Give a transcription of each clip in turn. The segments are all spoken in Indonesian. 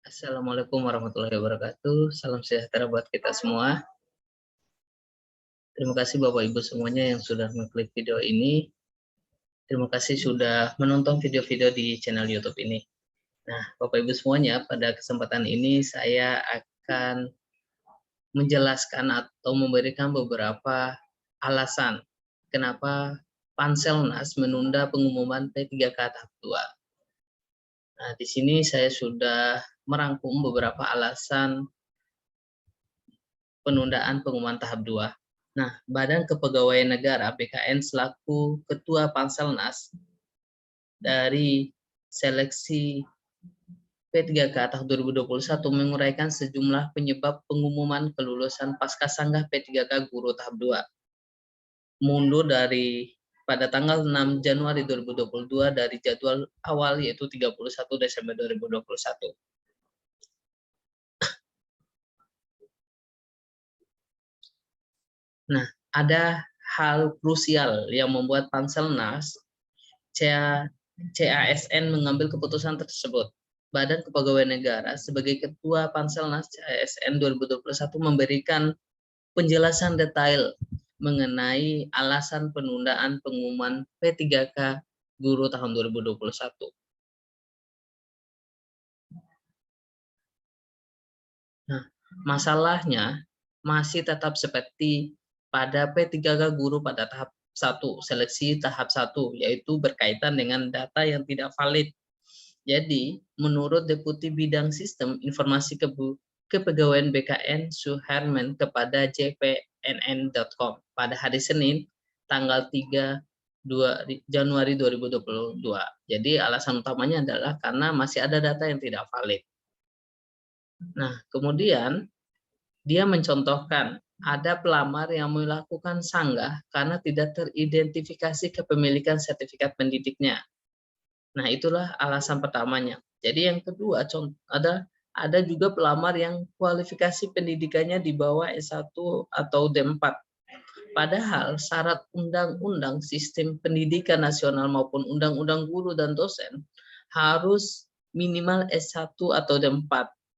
Assalamualaikum warahmatullahi wabarakatuh. Salam sejahtera buat kita semua. Terima kasih Bapak Ibu semuanya yang sudah mengklik video ini. Terima kasih sudah menonton video-video di channel YouTube ini. Nah, Bapak Ibu semuanya, pada kesempatan ini saya akan menjelaskan atau memberikan beberapa alasan kenapa Panselnas menunda pengumuman P3K tahap 2. Nah, di sini saya sudah merangkum beberapa alasan penundaan pengumuman tahap 2. Nah, Badan Kepegawaian Negara (BKN) selaku Ketua Panselnas dari seleksi P3K tahun 2021 menguraikan sejumlah penyebab pengumuman kelulusan Pascasanggah P3K Guru tahap 2. Mundur dari pada tanggal 6 Januari 2022 dari jadwal awal yaitu 31 Desember 2021. Nah, ada hal krusial yang membuat Panselnas CASN mengambil keputusan tersebut. Badan Kepegawaian Negara sebagai Ketua Panselnas CASN 2021 memberikan penjelasan detail mengenai alasan penundaan pengumuman P3K Guru tahun 2021. Nah, masalahnya masih tetap seperti pada P3K Guru pada tahap 1, seleksi tahap 1, yaitu berkaitan dengan data yang tidak valid. Jadi, menurut Deputi Bidang Sistem Informasi Kepegawaian BKN Suherman kepada jpnn.com pada hari Senin, tanggal 3 Januari 2022. Jadi, alasan utamanya adalah karena masih ada data yang tidak valid. Nah, kemudian dia mencontohkan ada pelamar yang melakukan sanggah karena tidak teridentifikasi kepemilikan sertifikat pendidiknya. Nah, itulah alasan pertamanya. Jadi yang kedua, ada juga pelamar yang kualifikasi pendidikannya di bawah S1 atau D4. Padahal syarat Undang-Undang Sistem Pendidikan Nasional maupun Undang-Undang Guru dan Dosen harus minimal S1 atau D4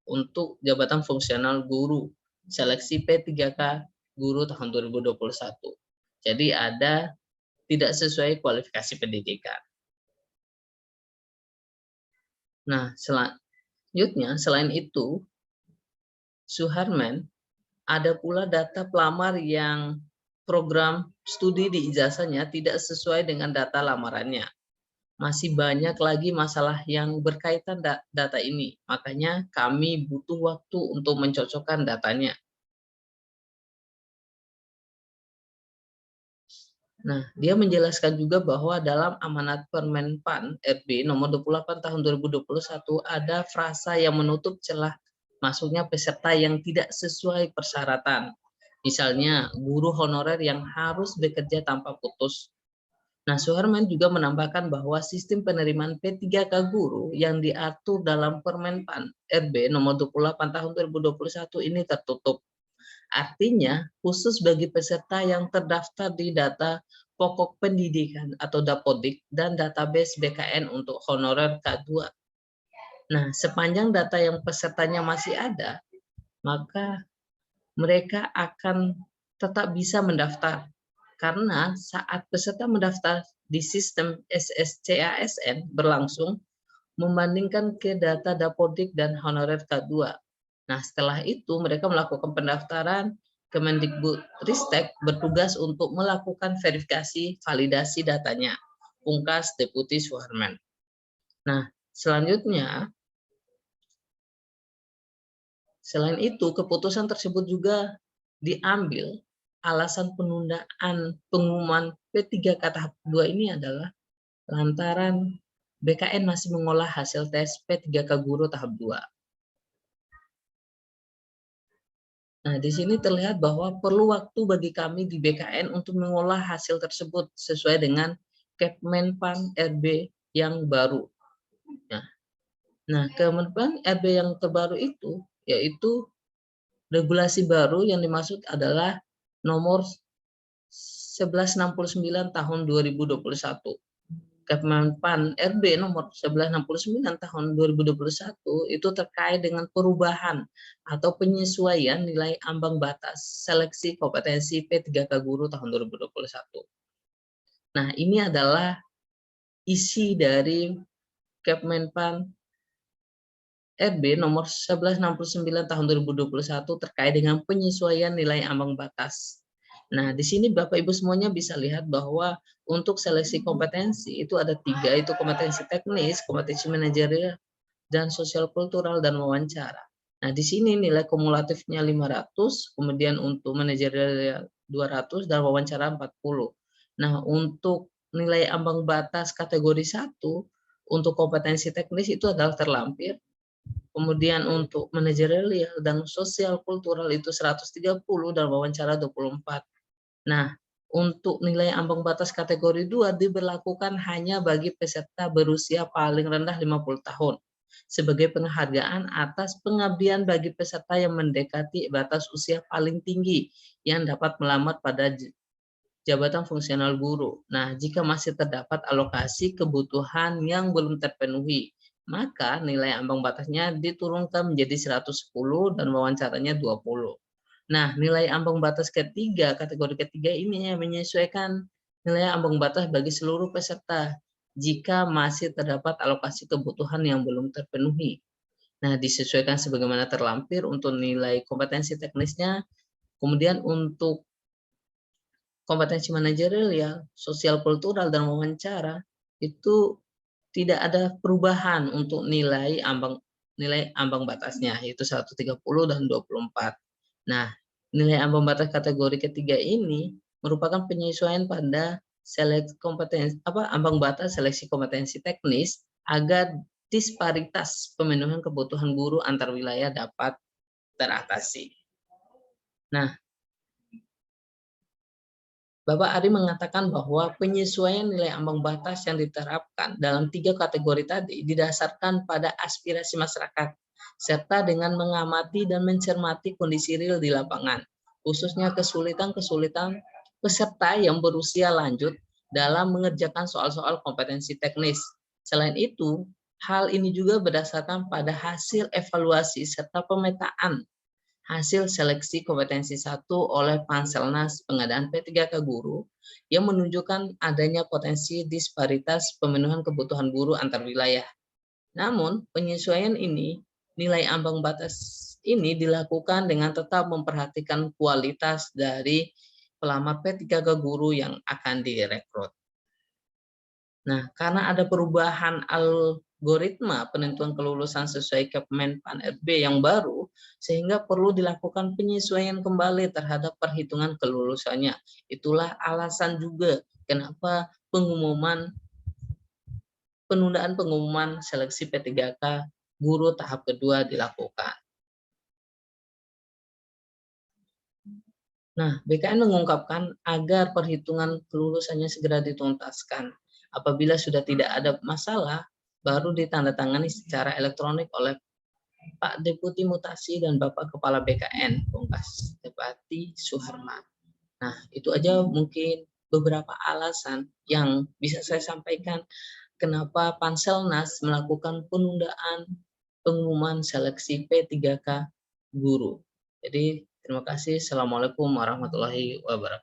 untuk jabatan fungsional guru seleksi P3K Guru tahun 2021. Jadi ada tidak sesuai kualifikasi pendidikan. Nah, selanjutnya, selain itu, Suherman ada pula data pelamar yang program studi di ijazahnya tidak sesuai dengan data lamarannya. Masih banyak lagi masalah yang berkaitan data ini, makanya kami butuh waktu untuk mencocokkan datanya. Nah, dia menjelaskan juga bahwa dalam amanat Permenpan RB nomor 28 tahun 2021 ada frasa yang menutup celah masuknya peserta yang tidak sesuai persyaratan. Misalnya, guru honorer yang harus bekerja tanpa putus. Nah, Suherman juga menambahkan bahwa sistem penerimaan P3K guru yang diatur dalam Permenpan RB nomor 28 tahun 2021 ini tertutup. Artinya, khusus bagi peserta yang terdaftar di data pokok pendidikan atau Dapodik dan database BKN untuk honorer K2. Nah, sepanjang data yang pesertanya masih ada, maka mereka akan tetap bisa mendaftar. Karena saat peserta mendaftar di sistem SSCASN berlangsung, membandingkan ke data Dapodik dan honorer K2. Nah, setelah itu mereka melakukan pendaftaran, Kemendikbudristek bertugas untuk melakukan verifikasi validasi datanya. Pungkas Deputi Suherman. Nah, selanjutnya, selain itu keputusan tersebut juga diambil alasan penundaan pengumuman P3K tahap 2 ini adalah lantaran BKN masih mengolah hasil tes P3K Guru tahap 2. Nah, di sini terlihat bahwa perlu waktu bagi kami di BKN untuk mengolah hasil tersebut sesuai dengan Kepmenpan RB yang baru. Nah, Kepmenpan RB yang terbaru itu yaitu regulasi baru yang dimaksud adalah nomor 1169 tahun 2021. Kemenpan RB nomor 1169 tahun 2021 itu terkait dengan perubahan atau penyesuaian nilai ambang batas seleksi kompetensi P3K guru tahun 2021. Nah, ini adalah isi dari Kemenpan RB nomor 1169 tahun 2021 terkait dengan penyesuaian nilai ambang batas. Nah, di sini Bapak Ibu semuanya bisa lihat bahwa untuk seleksi kompetensi itu ada 3, itu kompetensi teknis, kompetensi manajerial, dan sosial kultural dan wawancara. Nah, di sini nilai kumulatifnya 500, kemudian untuk manajerial 200 dan wawancara 40. Nah, untuk nilai ambang batas kategori 1 untuk kompetensi teknis itu adalah terlampir. Kemudian untuk manajerial dan sosial kultural itu 130 dan wawancara 24. Nah, untuk nilai ambang batas kategori 2 diberlakukan hanya bagi peserta berusia paling rendah 50 tahun sebagai penghargaan atas pengabdian bagi peserta yang mendekati batas usia paling tinggi yang dapat melamar pada jabatan fungsional guru. Nah, jika masih terdapat alokasi kebutuhan yang belum terpenuhi, maka nilai ambang batasnya diturunkan menjadi 110 dan wawancaranya 20. Nah, nilai ambang batas ketiga, kategori ketiga ini yang menyesuaikan nilai ambang batas bagi seluruh peserta jika masih terdapat alokasi kebutuhan yang belum terpenuhi. Nah, disesuaikan sebagaimana terlampir untuk nilai kompetensi teknisnya, kemudian untuk kompetensi manajerial, sosial kultural, dan wawancara itu tidak ada perubahan untuk nilai ambang batasnya, yaitu 130 dan 24. Nah, nilai ambang batas kategori ketiga ini merupakan penyesuaian pada seleksi kompetensi ambang batas seleksi kompetensi teknis agar disparitas pemenuhan kebutuhan guru antar wilayah dapat teratasi. Nah, Bapak Ari mengatakan bahwa penyesuaian nilai ambang batas yang diterapkan dalam 3 kategori tadi didasarkan pada aspirasi masyarakat, serta dengan mengamati dan mencermati kondisi real di lapangan, khususnya kesulitan-kesulitan peserta yang berusia lanjut dalam mengerjakan soal-soal kompetensi teknis. Selain itu, hal ini juga berdasarkan pada hasil evaluasi serta pemetaan hasil seleksi kompetensi 1 oleh Panselnas pengadaan P3K guru yang menunjukkan adanya potensi disparitas pemenuhan kebutuhan guru antar wilayah. Namun, penyesuaian ini, nilai ambang batas ini dilakukan dengan tetap memperhatikan kualitas dari pelamar P3K guru yang akan direkrut. Nah, karena ada perubahan algoritma penentuan kelulusan sesuai Kemenpan RB yang baru, sehingga perlu dilakukan penyesuaian kembali terhadap perhitungan kelulusannya. Itulah alasan juga kenapa penundaan pengumuman seleksi P3K guru tahap kedua dilakukan. Nah, BKN mengungkapkan agar perhitungan kelulusannya segera dituntaskan. Apabila sudah tidak ada masalah, baru ditandatangani secara elektronik oleh Pak Deputi Mutasi dan Bapak Kepala BKN, Pungkas Depati Suharma. Nah, itu aja mungkin beberapa alasan yang bisa saya sampaikan kenapa Panselnas melakukan penundaan pengumuman seleksi P3K guru. Jadi, terima kasih. Assalamualaikum warahmatullahi wabarakatuh.